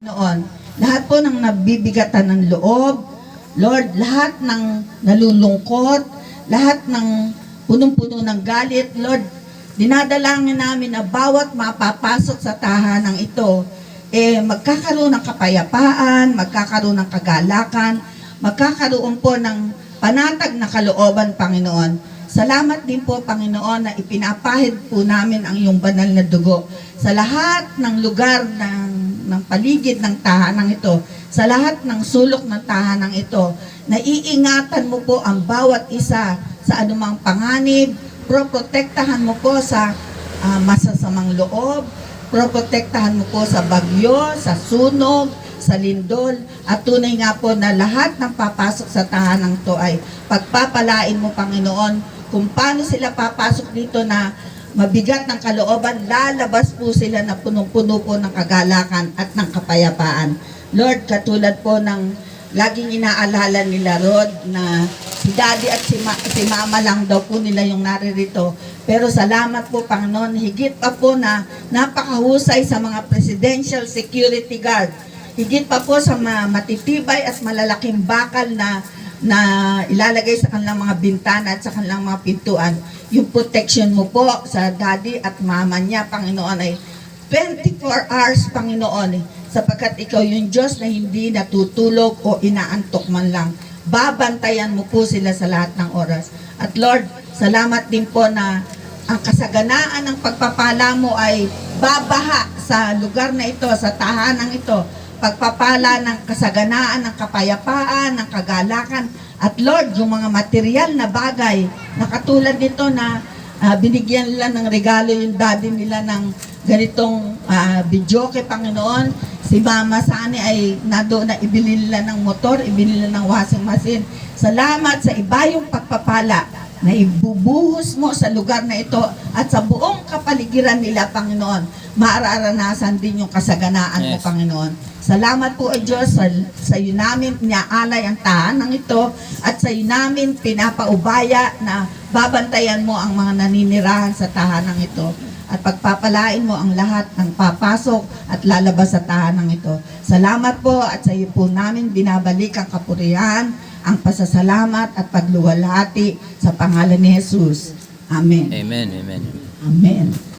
Noon, lahat po ng nabibigatan ng loob, Lord, lahat ng nalulungkot, lahat ng punong-puno ng galit, Lord, dinadalangin namin na bawat mapapasok sa tahanang ito, magkakaroon ng kapayapaan, magkakaroon ng kagalakan, magkakaroon po ng panatag na kalooban, Panginoon. Salamat din po, Panginoon, na ipinapahid po namin ang iyong banal na dugo sa lahat ng lugar ng paligid ng tahanang ito, sa lahat ng sulok ng tahanang ito. Naiingatan mo po ang bawat isa sa anumang panganib, protektahan mo po sa masasamang loob, protektahan mo po sa bagyo, sa sunog, sa lindol, at tunay nga po na lahat ng papasok sa tahanang to ay pagpapalain mo, Panginoon. Kung paano sila papasok dito na mabigat ng kalooban, lalabas po sila na punong-puno po ng kagalakan at ng kapayapaan. Lord, katulad po ng laging inaalala nila, Lord, na si Daddy at si Mama lang daw po nila yung naririto. Pero salamat po, Panginoon, higit pa po na napakahusay sa mga presidential security guard. Higit pa po sa matitibay at malalaking bakal na ilalagay sa kanilang mga bintana at sa kanilang mga pintuan. Yung protection mo po sa Daddy at Mama niya, Panginoon, ay 24 hours, Panginoon, sapagkat ikaw yung Diyos na hindi natutulog o inaantok man lang. Babantayan mo po sila sa lahat ng oras. At Lord, salamat din po na ang kasaganaan ng pagpapala mo ay babaha sa lugar na ito, sa tahanang ito. Pagpapala ng kasaganaan, ng kapayapaan, ng kagalakan. At Lord, yung mga material na bagay na katulad nito na binigyan nila ng regalo yung daddy nila ng ganitong videoke, Panginoon. Si Mama Sani ay nandoon na ibili nila ng motor, ibili nila ng washing machine. Salamat sa iba yung pagpapala na ibubuhos mo sa lugar na ito at sa buong kapaligiran nila, Panginoon. Mararanasan din yung kasaganaan mo, Panginoon. Salamat po, O Diyos, sa iyo namin inaalay ang tahanang ito at sa iyo namin pinapaubaya na babantayan mo ang mga naninirahan sa tahanang ito at pagpapalain mo ang lahat ng papasok at lalabas sa tahanang ito. Salamat po at sa iyo po namin binabalik ang kapurihan, ang pasasalamat at pagluwalhati sa pangalan ni Jesus. Amen. Amen. Amen. Amen.